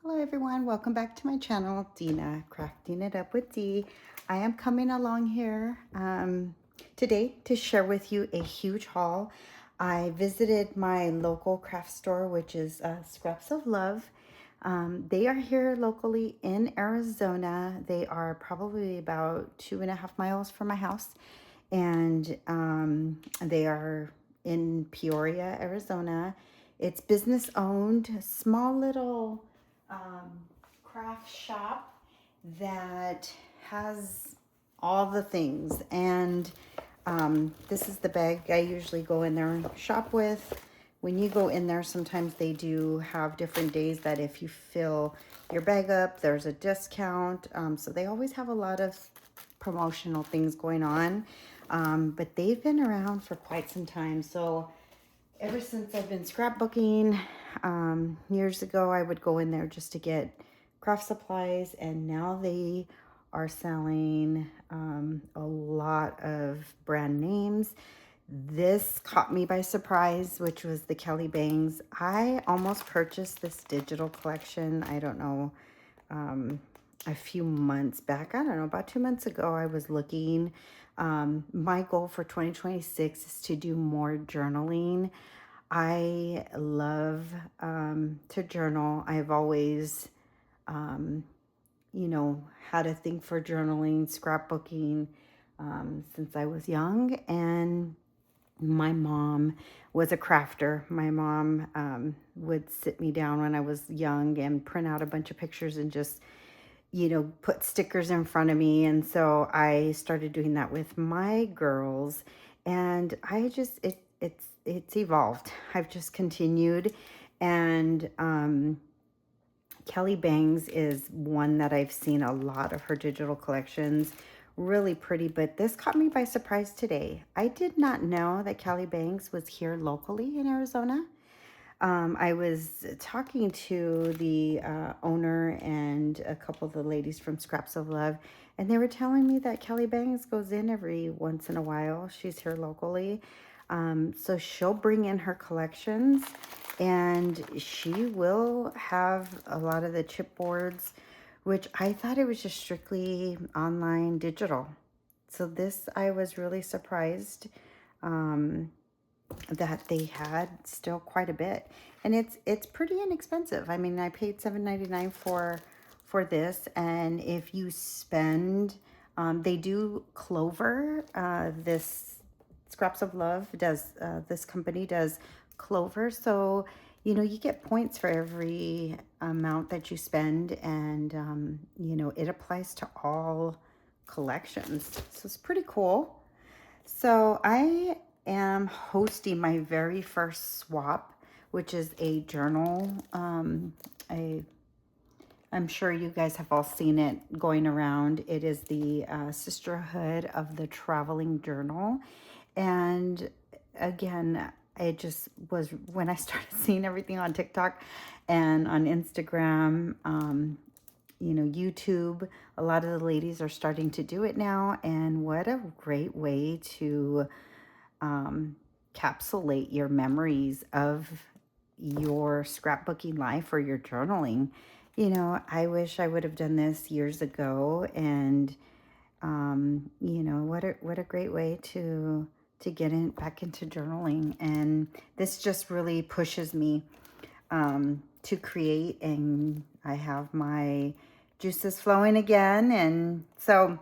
Hello everyone, welcome back to my channel, Dina, Crafting It Up with Dee. I am coming along here today to share with you a huge haul. I visited my local craft store, which is Scraps of Love. They are here locally in Arizona. They are probably about 2.5 miles from my house, and they are in Peoria, Arizona. It's business owned, small little um, craft shop that has all the things. And this is the bag I usually go in there and shop with. When you go in there, sometimes they do have different days that if you fill your bag up, there's a discount. So they always have a lot of promotional things going on. But they've been around for quite some time. So ever since I've been scrapbooking, years ago, I would go in there just to get craft supplies, and now they are selling a lot of brand names. This caught me by surprise, which was the Kelly Bangs. I almost purchased this digital collection, I don't know, a few months back. I don't know, about 2 months ago, I was looking. My goal for 2026 is to do more journaling. I love to journal. I've always, um, had a thing for journaling, scrapbooking since I was young. And my mom was a crafter. My mom would sit me down when I was young and print out a bunch of pictures and just put stickers in front of me. And so I started doing that with my girls, and I just it's evolved. I've just continued. And Kelly Bangs is one that I've seen a lot of her digital collections. Really pretty, but this caught me by surprise today. I did not know that Kelly Bangs was here locally in Arizona. I was talking to the owner and a couple of the ladies from Scraps of Love, and they were telling me that Kelly Bangs goes in every once in a while. She's here locally. So she'll bring in her collections, and she will have a lot of the chipboards, which I thought it was just strictly online digital. So this, I was really surprised. Um, that they had still quite a bit, and it's pretty inexpensive. I mean, I paid $7.99 for this, and if you spend, they do Clover. This Scraps of Love does, this company does Clover, so you get points for every amount that you spend, and it applies to all collections, so it's pretty cool. So I am hosting my very first swap, which is a journal. I I'm sure you guys have all seen it going around. It is the Sisterhood of the Traveling Journal, and again, it just was when I started seeing everything on TikTok and on Instagram. YouTube, a lot of the ladies are starting to do it now, and what a great way to um, capsulate your memories of your scrapbooking life or your journaling. I wish I would have done this years ago, and what a great way to get in back into journaling. And this just really pushes me to create, and I have my juices flowing again. And so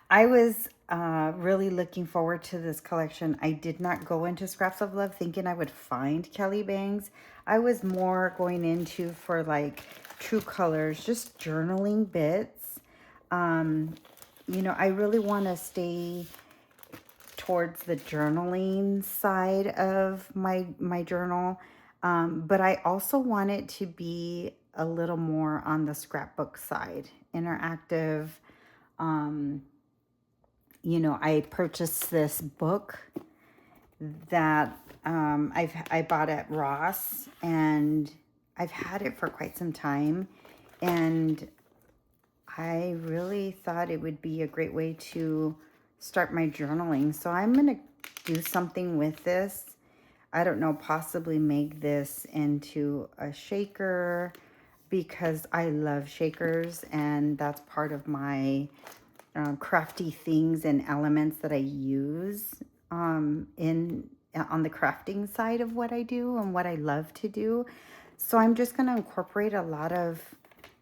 I was really looking forward to this collection. I did not go into Scraps of Love thinking I would find Kelly Bangs. I was more going into for like true colors, just journaling bits. I really want to stay towards the journaling side of my journal, but I also want it to be a little more on the scrapbook side, interactive. Um, I purchased this book that I bought at Ross, and I've had it for quite some time, and I really thought it would be a great way to start my journaling. So I'm going to do something with this. I don't know, possibly make this into a shaker, because I love shakers, and that's part of my crafty things and elements that I use in on the crafting side of what I do and what I love to do. So I'm just going to incorporate a lot of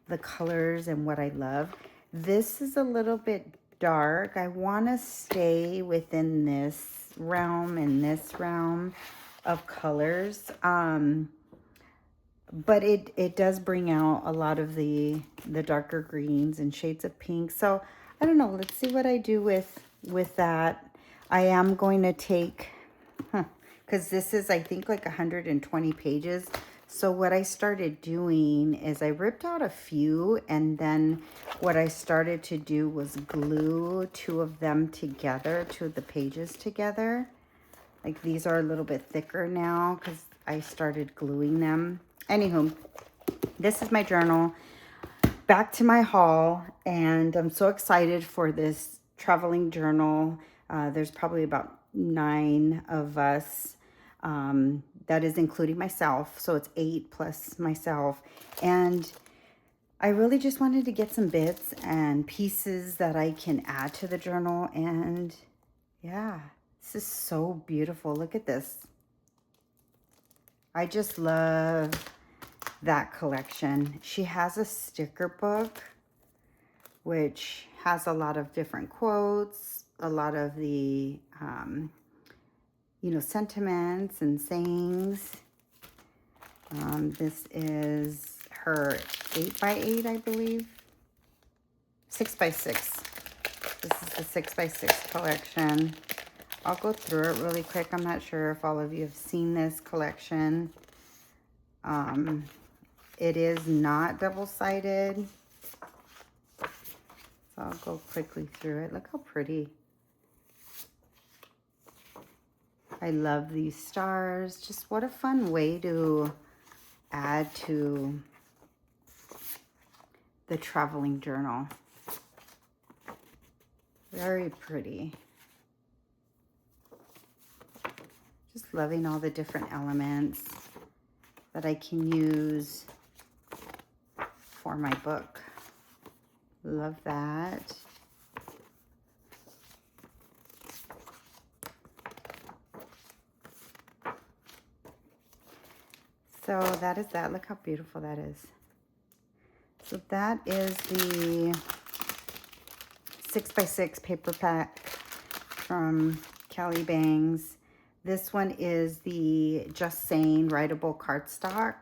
the colors and what I love. This is a little bit dark. I want to stay within this realm and this realm of colors. But it does bring out a lot of the darker greens and shades of pink. So I don't know. Let's see what I do with that. I am going to take, because this is, I think, like 120 pages. So what I started doing is I ripped out a few, and then what I started to do was glue two of them together, two of the pages together. Like these are a little bit thicker now because I started gluing them. Anywho, this is my journal. Back to my haul, and I'm so excited for this traveling journal. There's probably about 9 of us. That is including myself, so it's 8 plus myself. And I really just wanted to get some bits and pieces that I can add to the journal. And yeah, this is so beautiful. Look at this. I just love that collection. She has a sticker book, which has a lot of different quotes, a lot of the, you know, sentiments and sayings. This is her 8x8, I believe. 6x6. This is the 6x6 collection. I'll go through it really quick. I'm not sure if all of you have seen this collection. It is not double-sided. So I'll go quickly through it. Look how pretty. I love these stars. Just what a fun way to add to the traveling journal. Very pretty. Just loving all the different elements that I can use for my book. Love that. So that is that. Look how beautiful that is. So that is the 6x6 paper pack from Kelly Bangs. This one is the Just Saying writable cardstock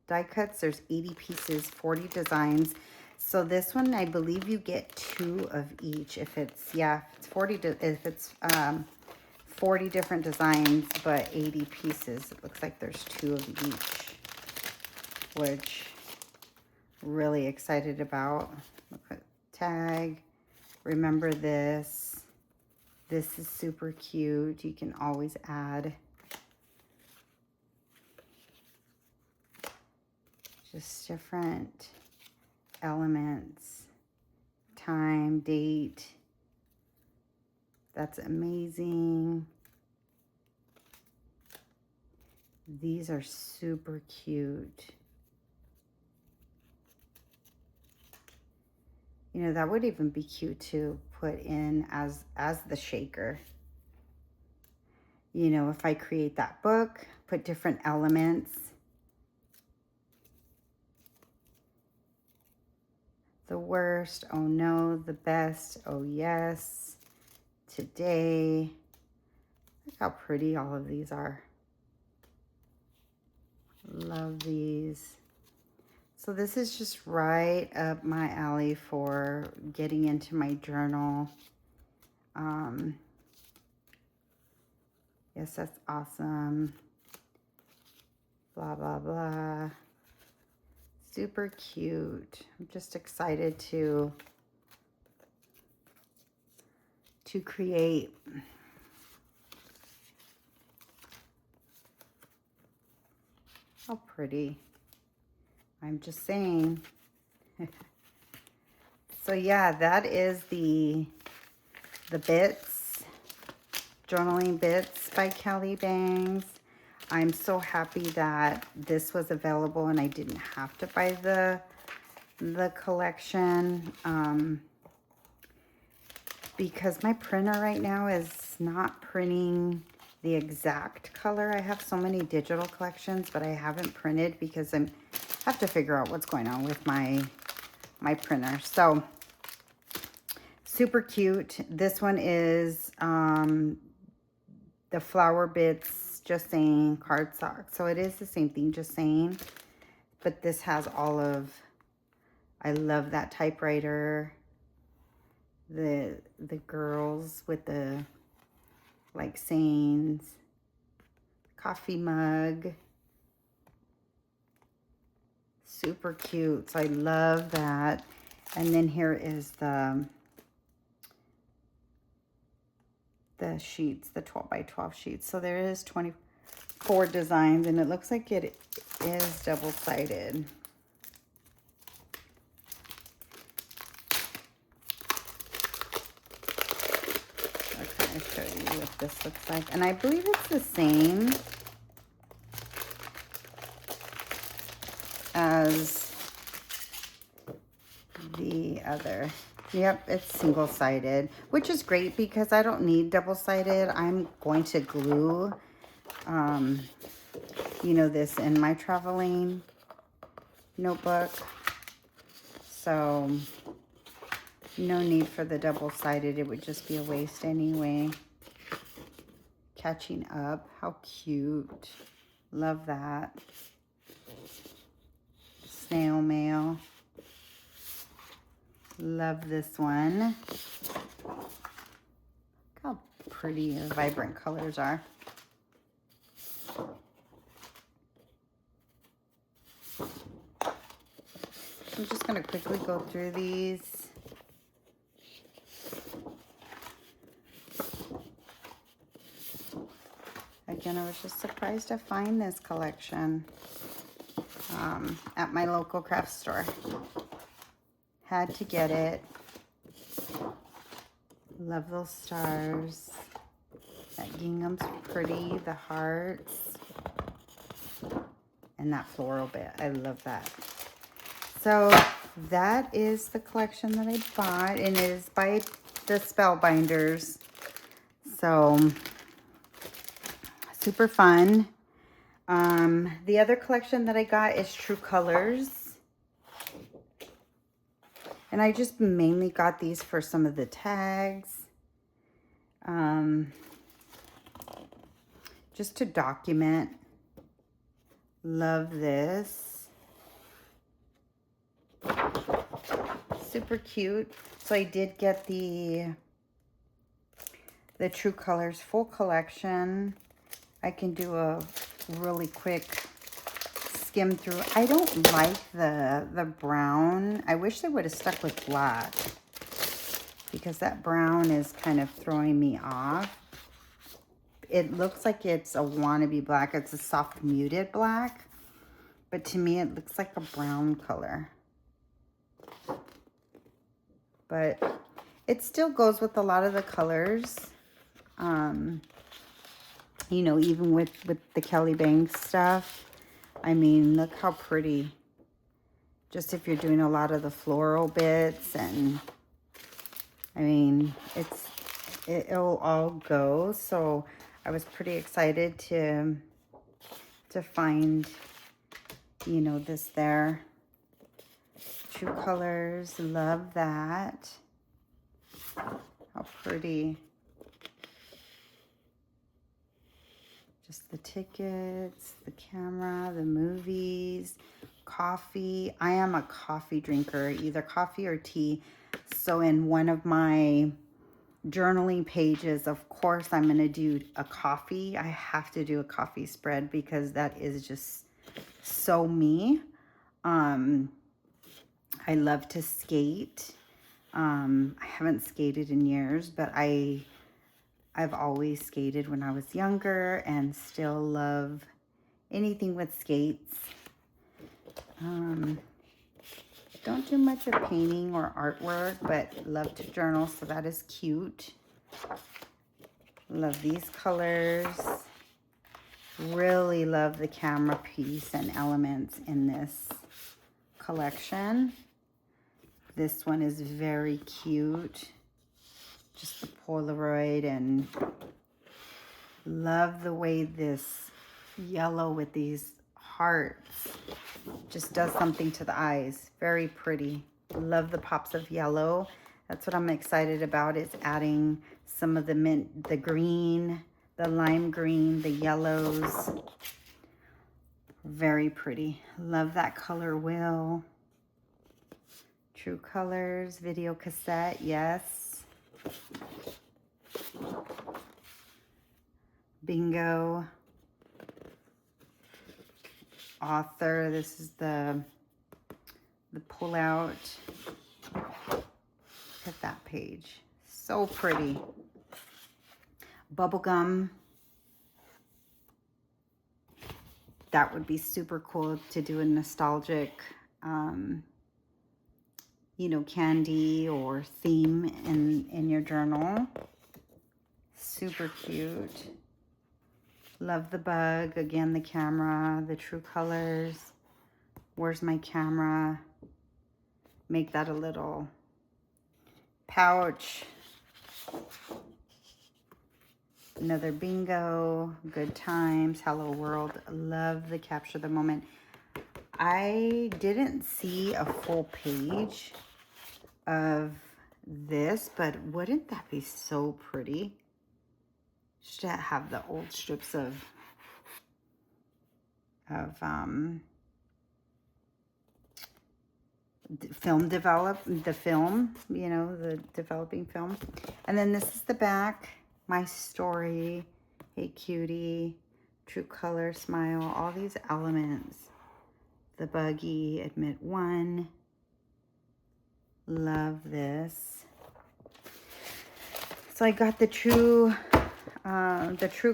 die cuts. There's 80 pieces, 40 designs. So this one, I believe you get 2 of each. If it's, yeah, it's 40, if it's 40 different designs, but 80 pieces. It looks like there's 2 of each, which really excited about. Look at tag. Remember this. This is super cute. You can always add just different elements, time, date. That's amazing. These are super cute. You know, that would even be cute to put in as the shaker. You know, if I create that book, put different elements. The worst, oh no. The best, oh yes. Today. Look how pretty all of these are. Love these. So this is just right up my alley for getting into my journal. Yes, that's awesome. Blah, blah, blah. Super cute. I'm just excited to create. How pretty. I'm just saying. So yeah, that is the bits, journaling bits by Kelly Bangs. I'm so happy that this was available and I didn't have to buy the collection, because my printer right now is not printing the exact color. I have so many digital collections, but I haven't printed because I have to figure out what's going on with my printer. So super cute. This one is the Flower Bits Just Saying cardstock. So it is the same thing, Just Saying, but this has all of, I love that typewriter, the girls with the like sayings, coffee mug, super cute. So I love that. And then here is the sheets, the 12 by 12 sheets. So there is 24 designs, and it looks like it is double-sided. Okay, I'll show you what this looks like. And I believe it's the same as the other. Yep, it's single-sided, which is great because I don't need double-sided. I'm going to glue, you know, this in my traveling notebook. So no need for the double-sided. It would just be a waste anyway. Catching up. How cute. Love that. Snail mail. Love this one. Look how pretty the vibrant colors are. I'm just going to quickly go through these. Again, I was just surprised to find this collection at my local craft store. Had to get it. Love those stars. That gingham's pretty. The hearts. And that floral bit. I love that. So that is the collection that I bought. And it is by the Spellbinders. So super fun. The other collection that I got is True Colors. And I just mainly got these for some of the tags. Just to document. Love this. Super cute. So I did get the True Colors full collection. I can do a really quick skim through. I don't like the brown. I wish they would have stuck with black, because that brown is kind of throwing me off. It looks like it's a wannabe black. It's a soft muted black, but to me it looks like a brown color. But it still goes with a lot of the colors. You know, even with the Kelly Banks stuff. I mean, look how pretty. Just if you're doing a lot of the floral bits, and I mean, it'll all go. So I was pretty excited to find, you know, this there. True Colors, love that. How pretty. Just the tickets, the camera, the movies, coffee. I am a coffee drinker, either coffee or tea. So in one of my journaling pages, of course, I'm going to do a coffee. I have to do a coffee spread because that is just so me. I love to skate. I haven't skated in years, but I've always skated when I was younger and still love anything with skates. Don't do much of painting or artwork, but love to journal, so that is cute. Love these colors. Really love the camera piece and elements in this collection. This one is very cute. Just the Polaroid, and love the way this yellow with these hearts just does something to the eyes. Very pretty. Love the pops of yellow. That's what I'm excited about, is adding some of the mint, the green, the lime green, the yellows. Very pretty. Love that color wheel. True Colors video cassette, yes. Bingo. Author, this is the pull out. Look at that page. So pretty. Bubblegum. That would be super cool to do a nostalgic, you know, candy or theme in your journal. Super cute. Love the bug. Again, the camera, the True Colors. Where's my camera? Make that a little pouch. Another bingo. Good Times. Hello World. Love the capture the moment. I didn't see a full page of this, but wouldn't that be so pretty? Just to have the old strips of film you know, the developing film. And then this is the back. My Story, Hey Cutie, True Color, Smile, all these elements. The Buggy, Admit One. Love this. So I got the True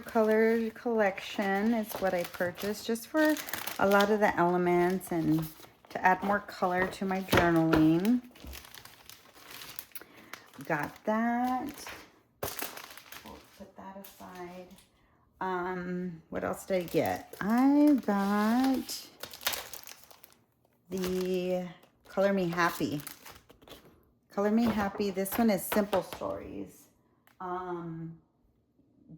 Color collection is what I purchased, just for a lot of the elements and to add more color to my journaling. Got that. We'll put that aside. What else did I get? I got the Color Me Happy. Color Me Happy. This one is Simple Stories.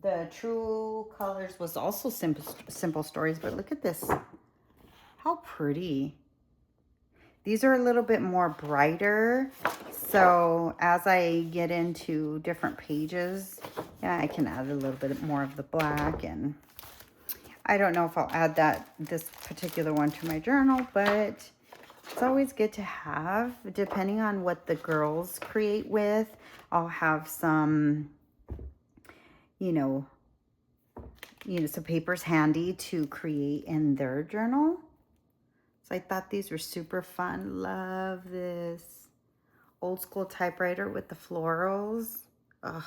The True Colors was also simple Stories, but look at this. How pretty. These are a little bit more brighter. So as I get into different pages, yeah, I can add a little bit more of the black. And I don't know if I'll add this particular one to my journal, but it's always good to have, depending on what the girls create with. I'll have some, you know, some papers handy to create in their journal. So I thought these were super fun. Love this. Old school typewriter with the florals. Ugh.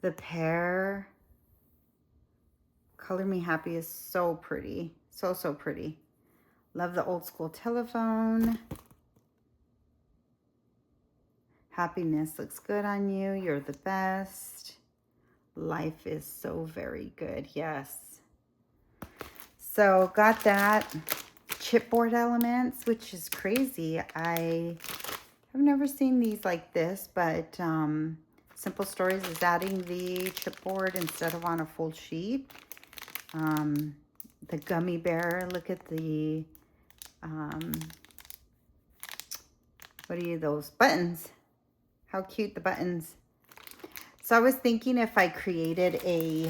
The pear. Color Me Happy is so pretty. So, so pretty. Love the old school telephone. Happiness looks good on you. You're the best. Life is so very good. Yes. So got that. Chipboard elements, which is crazy. I have never seen these like this, but Simple Stories is adding the chipboard instead of on a full sheet. The gummy bear, look at the what are those buttons? How cute the buttons. So I was thinking if I created a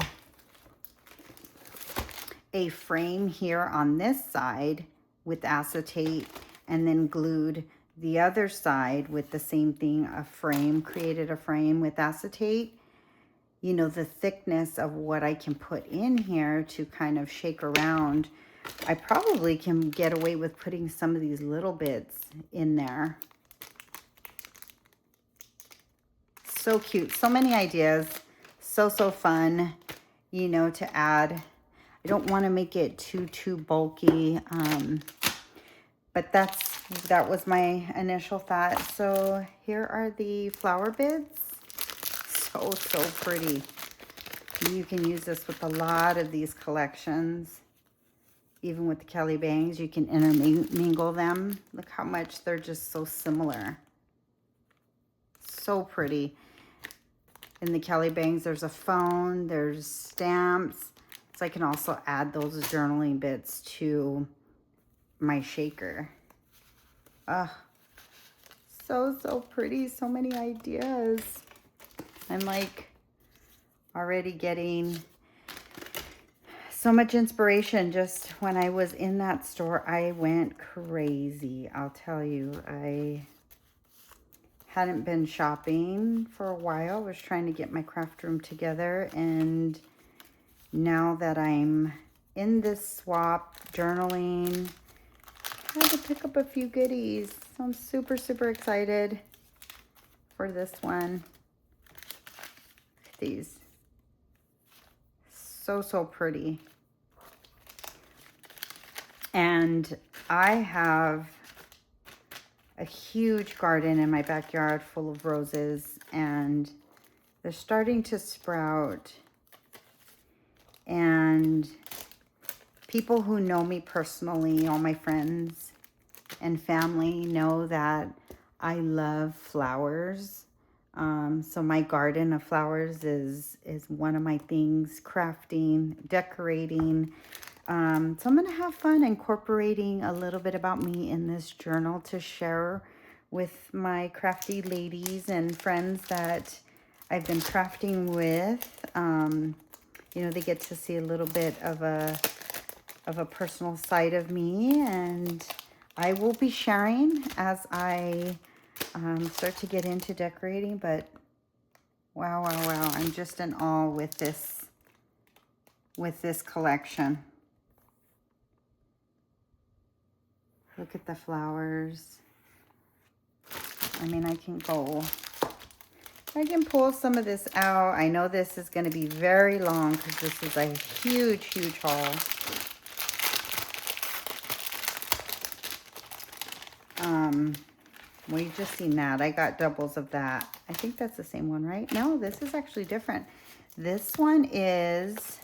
frame here on this side with acetate and then glued the other side with the same thing, a frame, created a frame with acetate, you know, the thickness of what I can put in here to kind of shake around. I probably can get away with putting some of these little bits in there. So cute. So many ideas. So fun, you know, to add. I don't want to make it too bulky, but that was my initial thought. So here are the flower bits. So pretty. You can use this with a lot of these collections. Even with the Kelly bangs, you can intermingle them. Look how much they're just so similar. So pretty. In the Kelly bangs, there's a phone, there's stamps. So I can also add those journaling bits to my shaker. So pretty. So many ideas. I'm like already getting so much inspiration. Just when I was in that store, I went crazy. I'll tell you, I hadn't been shopping for a while. I was trying to get my craft room together, and now that I'm in this swap journaling, I had to pick up a few goodies. So I'm super excited for this one. These so pretty. And I have a huge garden in my backyard full of roses, and they're starting to sprout. And people who know me personally, all my friends and family, know that I love flowers. So my garden of flowers is one of my things, crafting, decorating. So I'm going to have fun incorporating a little bit about me in this journal to share with my crafty ladies and friends that I've been crafting with. You know, they get to see a little bit of a personal side of me, and I will be sharing as I start to get into decorating. But wow, I'm just in awe with this collection. Look at the flowers. I mean, I can pull some of this out. I know this is going to be very long because this is a huge haul. Well, you've just seen that. I got doubles of that. I think that's the same one, right? No, this is actually different. This one is,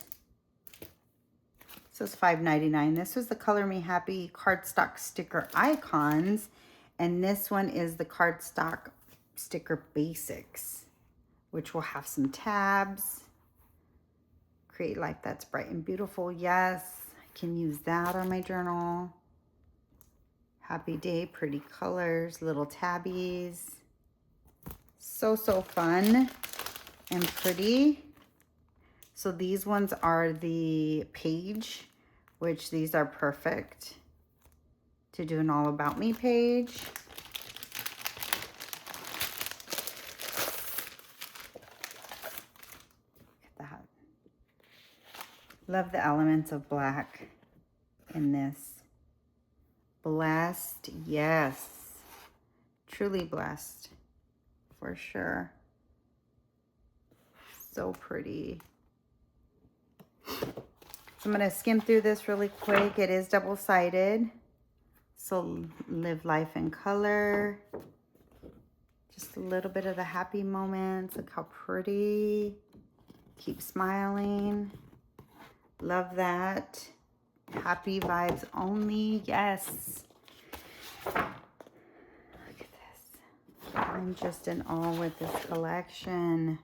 this was $5.99. This was the Color Me Happy cardstock sticker icons. And this one is the cardstock sticker basics, which will have some tabs. Create life that's bright and beautiful. Yes, I can use that on my journal. Happy day, pretty colors, little tabbies. So fun and pretty. So these ones are the page, which these are perfect to do an all about me page. Look at that. Love the elements of black in this. Blessed, yes. Truly blessed, for sure. So pretty. So I'm going to skim through this really quick. It is double-sided. So live life in color. Just a little bit of the happy moments. Look how pretty. Keep smiling. Love that. Happy vibes only. Yes. Look at this. I'm just in awe with this collection.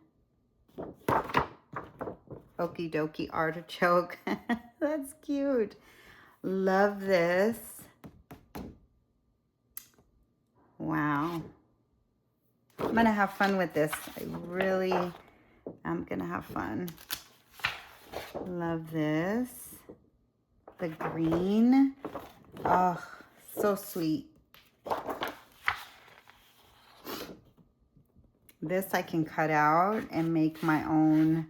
Okie dokie artichoke. That's cute. Love this. Wow. I'm going to have fun with this. I really am going to have fun. Love this. The green. Oh, so sweet. This I can cut out and make my own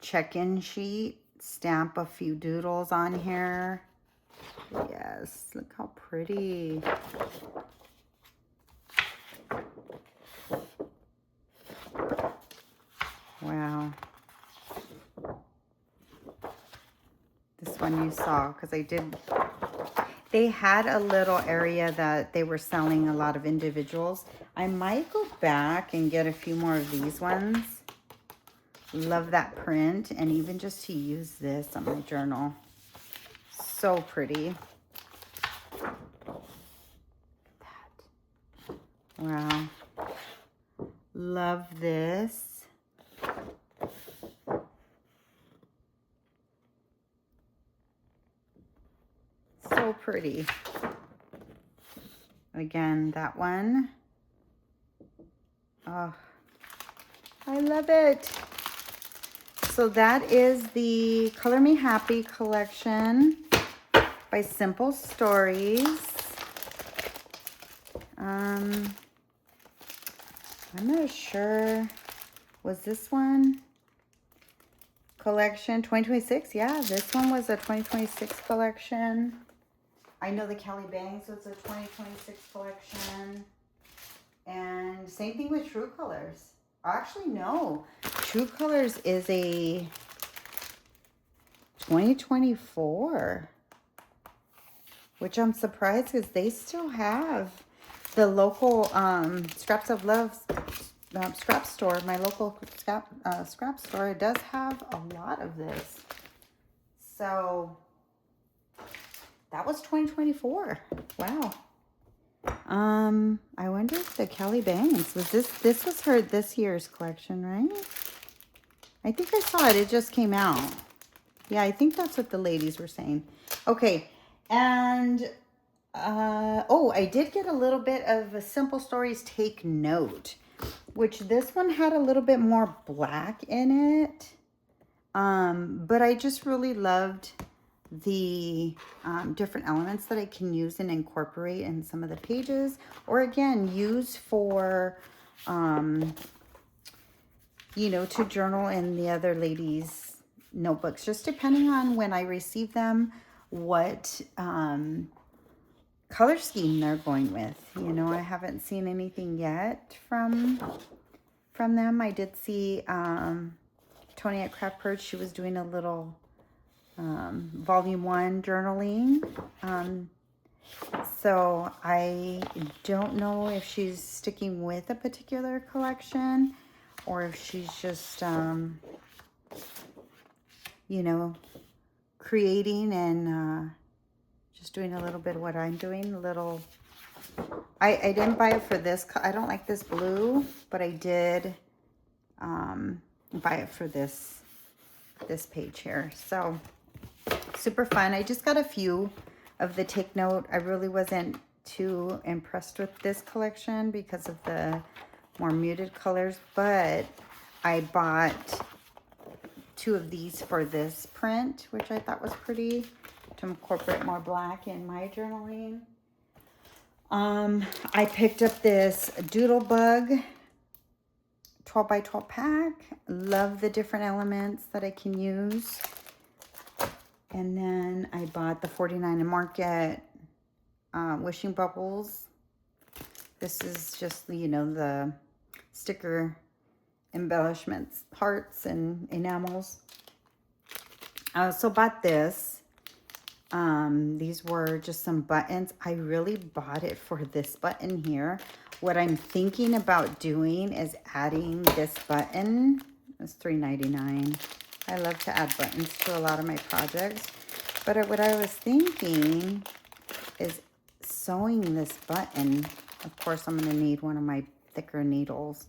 check-in sheet. Stamp a few doodles on here. Yes, look how pretty. Wow. This one you saw, because they had a little area that they were selling a lot of individuals. I might go back and get a few more of these ones. Love that print, and even just to use this on my journal. So pretty. Wow. Love this. So pretty. Again, that one. Oh, I love it. So that is the Color Me Happy collection by Simple Stories. I'm not sure. Was this one collection 2026? Yeah, this one was a 2026 collection. I know the Kelly Bangs was a 2026 collection. And same thing with True Colors. Actually, no. True Colors is a 2024. Which I'm surprised because they still have the local Scraps of Love scrap store. My local scrap store, it does have a lot of this. So that was 2024. Wow. I wonder if the Kelly Bangs was this was her this year's collection, right? I think I saw it. It just came out. Yeah, I think that's what the ladies were saying. Okay. And oh, I did get a little bit of a Simple Stories Take Note, which this one had a little bit more black in it. But I just really loved the different elements that I can use and incorporate in some of the pages, or again, use for, you know, to journal in the other ladies' notebooks, just depending on when I receive them, what color scheme they're going with. You know, I haven't seen anything yet from them. I did see Tony at Craft Purge. She was doing a little volume 1 journaling. So I don't know if she's sticking with a particular collection or if she's just, you know, creating and just doing a little bit of what I'm doing. A little, I didn't buy it for this. I don't like this blue, but I did buy it for this page here. So super fun. I just got a few of the Take Note. I really wasn't too impressed with this collection because of the more muted colors, but I bought 2 of these for this print, which I thought was pretty, to incorporate more black in my journaling. I picked up this Doodlebug 12 by 12 pack. Love the different elements that I can use. And then I bought the 49 and Market Wishing Bubbles. This is just, you know, the sticker embellishments, hearts and enamels. So bought this. These were just some buttons. I really bought it for this button here. What I'm thinking about doing is adding this button. It's $3.99. I love to add buttons to a lot of my projects. But what I was thinking is sewing this button. Of course, I'm going to need one of my thicker needles.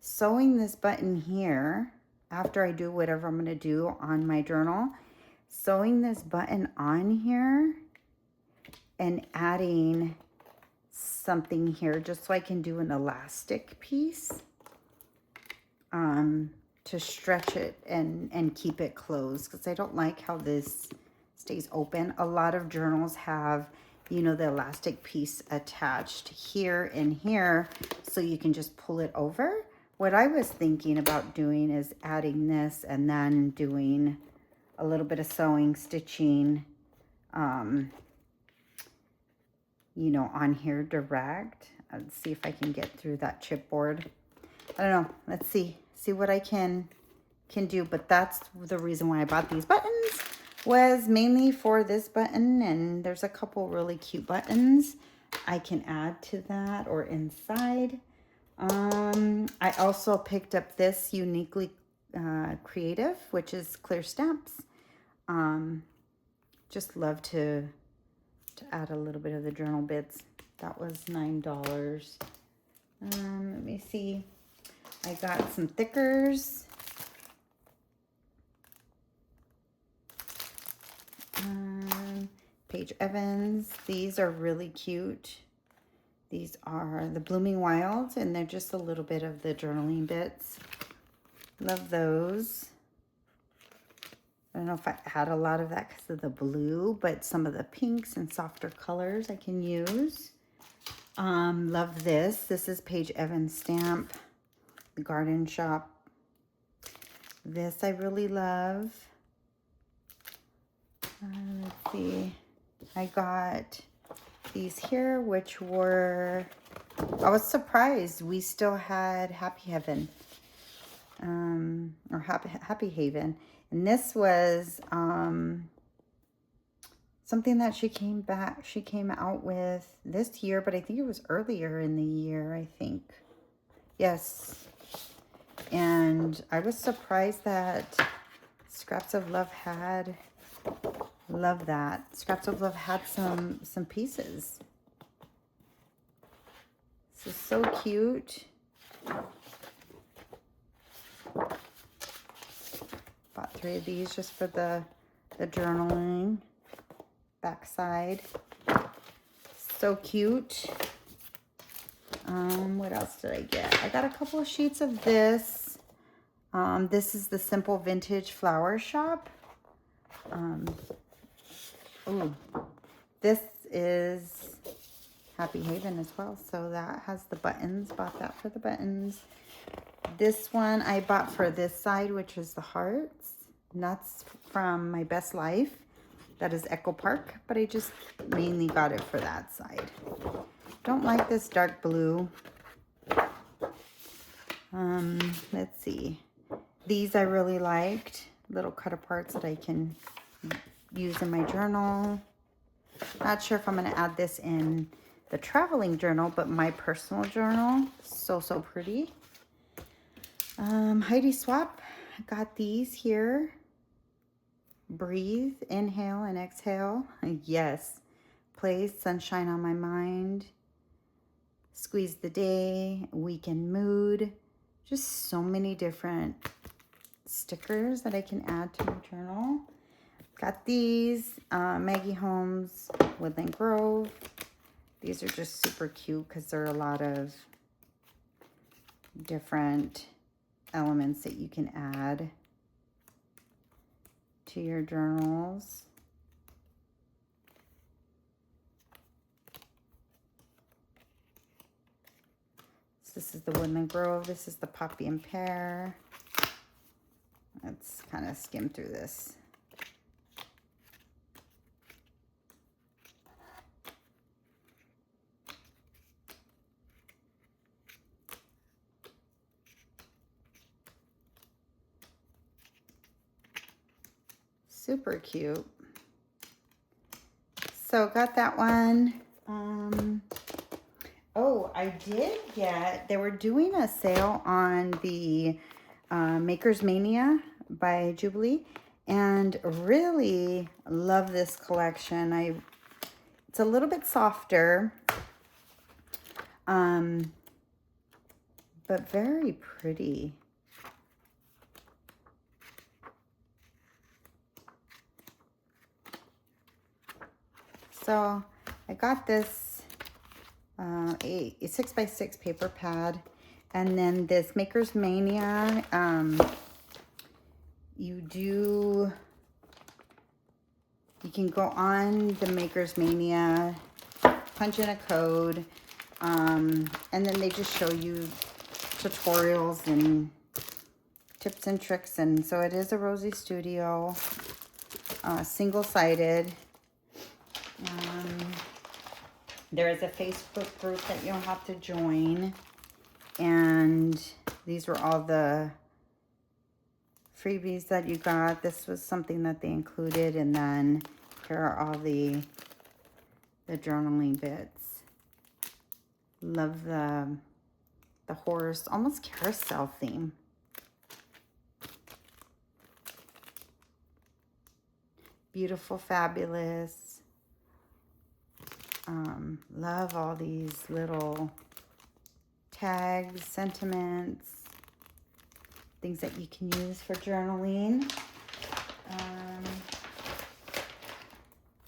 Sewing this button here after I do whatever I'm going to do on my journal. Sewing this button on here and adding something here just so I can do an elastic piece to stretch it and keep it closed, because I don't like how this stays open. A lot of journals have, you know, the elastic piece attached here and here so you can just pull it over. What I was thinking about doing is adding this and then doing a little bit of sewing, stitching, you know, on here direct. Let's see if I can get through that chipboard. I don't know. Let's see what I can do. But that's the reason why I bought these buttons, was mainly for this button. And there's a couple really cute buttons I can add to that or inside. I also picked up this uniquely Creative, which is clear stamps. Just love to add a little bit of the journal bits. That was $9. Let me see. I got some thickers. Paige Evans. These are really cute. These are the Blooming Wilds, and they're just a little bit of the journaling bits. Love those. I don't know if I had a lot of that because of the blue, but some of the pinks and softer colors I can use. Love this. This is Paige Evans stamp, the Garden Shop. This I really love. Let's see. I got these here, which were, I was surprised we still had Happy Heaven, or Happy Haven. And this was something that she came out with this year, but I think it was earlier in the year, I think. Yes. And I was surprised that Scraps of Love had, love that. Scraps of Love had some pieces. This is so cute. Bought 3 of these just for the journaling. Backside. So cute. What else did I get? I got a couple of sheets of this. This is the Simple Vintage Flower Shop. This is Happy Haven as well. So that has the buttons. Bought that for the buttons. This one I bought for this side, which is the hearts. And that's from My Best Life. That is Echo Park, but I just mainly got it for that side. Don't like this dark blue. Let's see. These I really liked. Little cut aparts that I can use in my journal. Not sure if I'm going to add this in the traveling journal, but my personal journal. So pretty. Heidi Swap. I got these here. Breathe, inhale and exhale. Yes. Place sunshine on my mind. Squeeze the day, weekend mood. Just so many different stickers that I can add to my journal. Got these, Maggie Holmes, Woodland Grove. These are just super cute because there are a lot of different elements that you can add to your journals. So this is the Woodland Grove. This is the Poppy and Pear. Let's kind of skim through this. Super cute. So got that one. Oh, I did get, they were doing a sale on the Maker's Mania by Jubilee, and really love this collection. It's a little bit softer, but very pretty. So I got this a 6x6 paper pad, and then this Maker's Mania. You can go on the Maker's Mania, punch in a code, and then they just show you tutorials and tips and tricks. And so it is a Rosie Studio, single-sided. There is a Facebook group that you'll have to join, and these were all the freebies that you got. This was something that they included, and then here are all the journaling bits. Love the horse, almost carousel theme. Beautiful, fabulous. Love all these little tags, sentiments, things that you can use for journaling.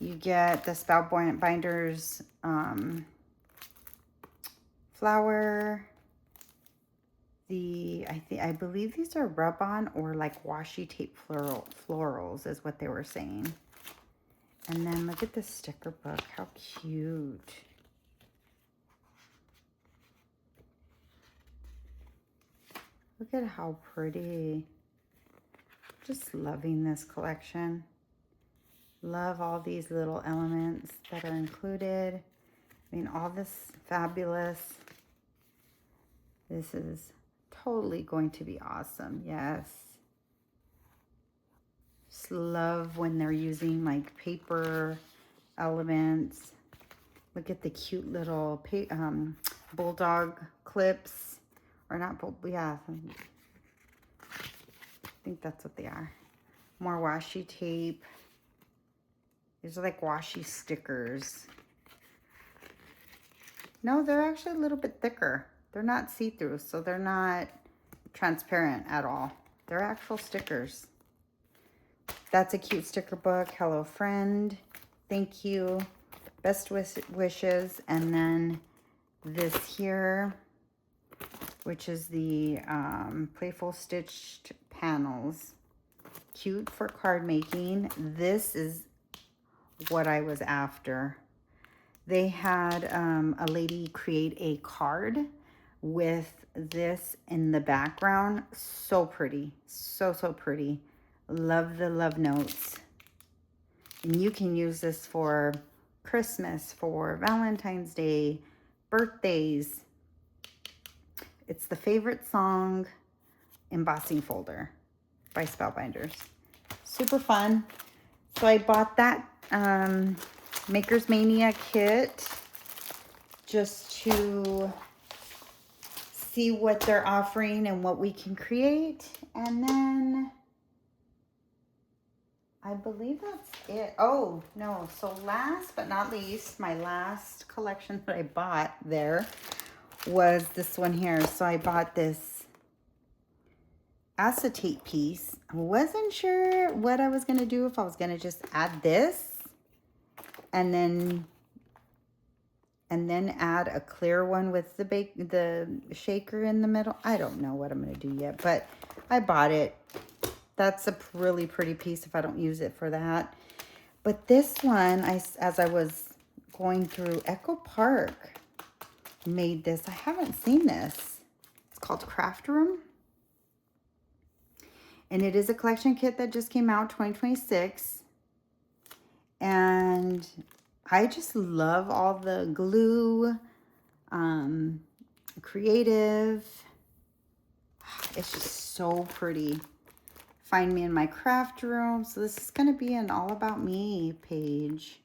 You get the Spout Binders flower. I believe these are rub-on or like washi tape florals is what they were saying. And then look at the sticker book. How cute. Look at how pretty. Just loving this collection. Love all these little elements that are included. I mean, all this fabulous. This is totally going to be awesome. Yes. Just love when they're using like paper elements. Look at the cute little bulldog clips. Or not, yeah. I think that's what they are. More washi tape. These are like washi stickers. No, they're actually a little bit thicker. They're not see-through, so they're not transparent at all. They're actual stickers. That's a cute sticker book. Hello, friend. Thank you. Best wishes. And then this here, which is the playful stitched panels. Cute for card making. This is what I was after. They had a lady create a card with this in the background. So pretty. So, so pretty. Love the love notes. And you can use this for Christmas, for Valentine's Day, birthdays. It's the favorite song embossing folder by Spellbinders. Super fun. So I bought that Maker's Mania kit just to see what they're offering and what we can create. And then I believe that's it. Oh, no. So last but not least, my last collection that I bought there was this one here. So I bought this acetate piece. I wasn't sure what I was going to do, if I was going to just add this and then add a clear one with the shaker in the middle. I don't know what I'm going to do yet, but I bought it. That's a really pretty piece if I don't use it for that. But this one, as I was going through, Echo Park made this. I haven't seen this. It's called Kraft'n. And it is a collection kit that just came out 2026. And I just love all the glue, creative. It's just so pretty. Find me in my craft room. So this is going to be an All About Me page.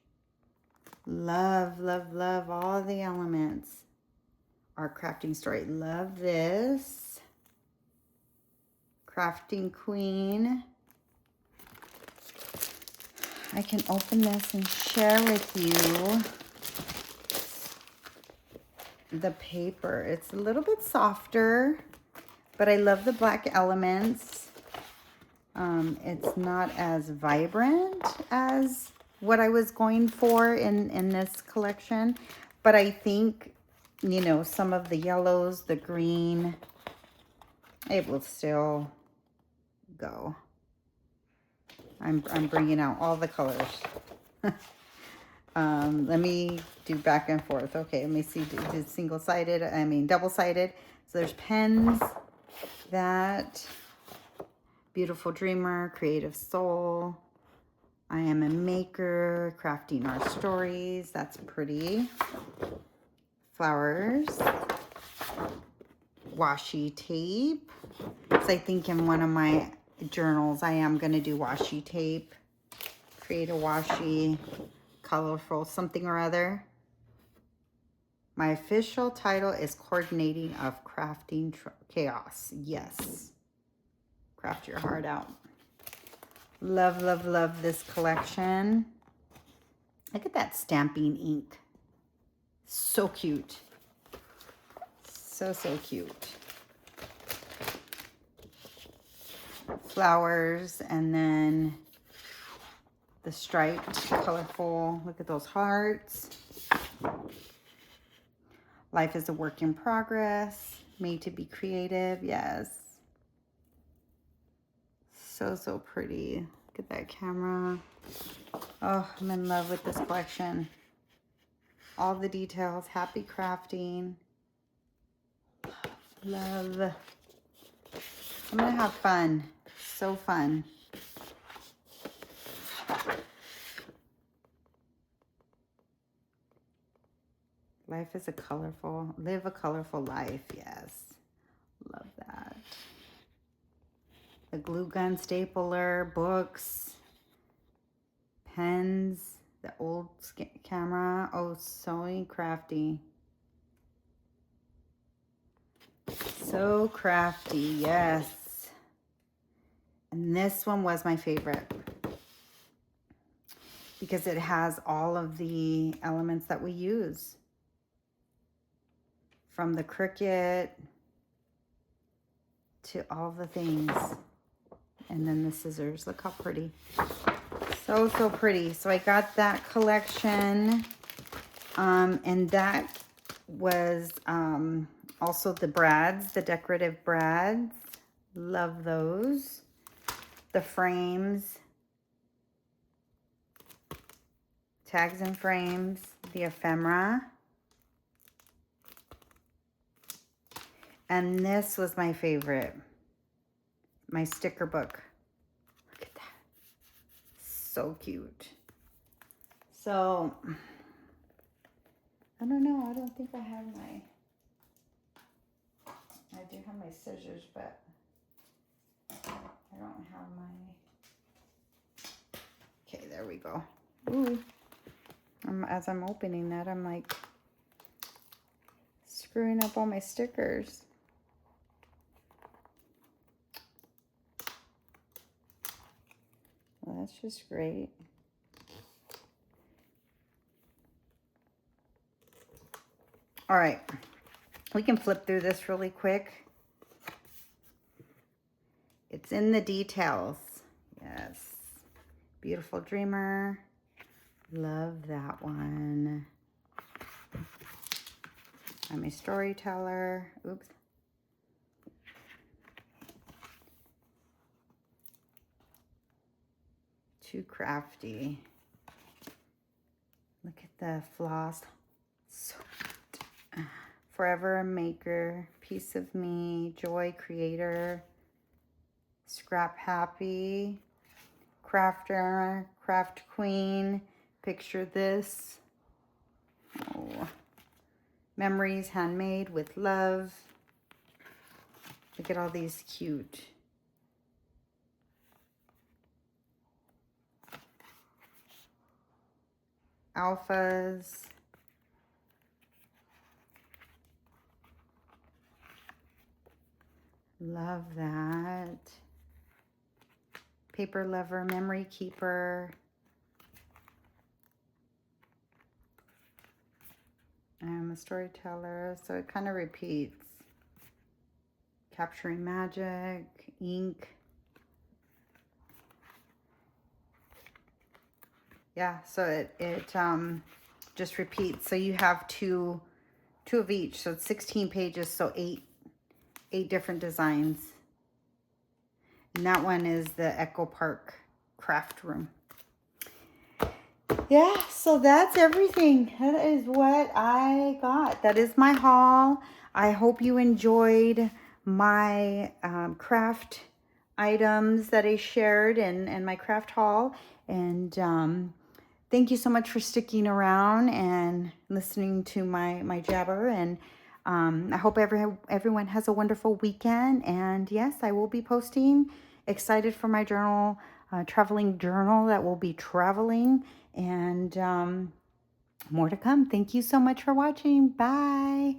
Love, love, love all the elements. Our crafting story. Love this. Crafting Queen. I can open this and share with you the paper. It's a little bit softer, but I love the black elements. It's not as vibrant as what I was going for in this collection, but I think, you know, some of the yellows, the green, it will still go. I'm bringing out all the colors. Let me do back and forth. Okay, let me see. Did single-sided? I mean double-sided. So there's pens. That Beautiful Dreamer, Creative Soul. I Am a Maker, Crafting Our Stories. That's pretty. Flowers. Washi tape. So I think in one of my journals I am going to do washi tape. Create a washi, colorful something or other. My official title is Coordinating of Crafting Chaos. Yes. Craft your heart out. Love, love, love this collection. Look at that stamping ink. So cute. So, so cute. Flowers, and then the striped, colorful. Look at those hearts. Life is a work in progress. Made to be creative. Yes. So, so pretty. Look at that camera. Oh, I'm in love with this collection. All the details. Happy crafting. Love. I'm going to have fun. So fun. Life is a colorful, live a colorful life. Yes. Love that. The glue gun stapler, books, pens, the old camera. Oh, so crafty. So crafty, yes. And this one was my favorite because it has all of the elements that we use. From the Cricut to all the things. And then the scissors. Look how pretty. So, so pretty. So I got that collection. And that was also the brads, the decorative brads. Love those. The frames. Tags and frames. The ephemera. And this was my favorite. My sticker book. Look at that. So cute. So, I don't know. I don't think I have my... I do have my scissors, but I don't have my... Okay, there we go. Ooh. As I'm opening that, I'm like screwing up all my stickers. Well, that's just great. All right. We can flip through this really quick. It's in the details. Yes. Beautiful Dreamer. Love that one. I'm a storyteller. Oops. Too crafty. Look at the floss. So cute. Forever a maker. Piece of me. Joy creator. Scrap happy. Crafter. Craft queen. Picture this. Oh. Memories handmade with love. Look at all these cute. Alphas. Love that. Paper lover, memory keeper. I'm a storyteller, so it kind of repeats. Capturing magic, ink. Yeah, so it just repeats. So you have two of each. So it's 16 pages, so eight different designs. And that one is the Echo Park craft room. Yeah, so that's everything. That is what I got. That is my haul. I hope you enjoyed my craft items that I shared and my craft haul. And thank you so much for sticking around and listening to my jabber. And I hope everyone has a wonderful weekend. And yes, I will be posting. Excited for my journal, traveling journal that will be traveling. And more to come. Thank you so much for watching. Bye.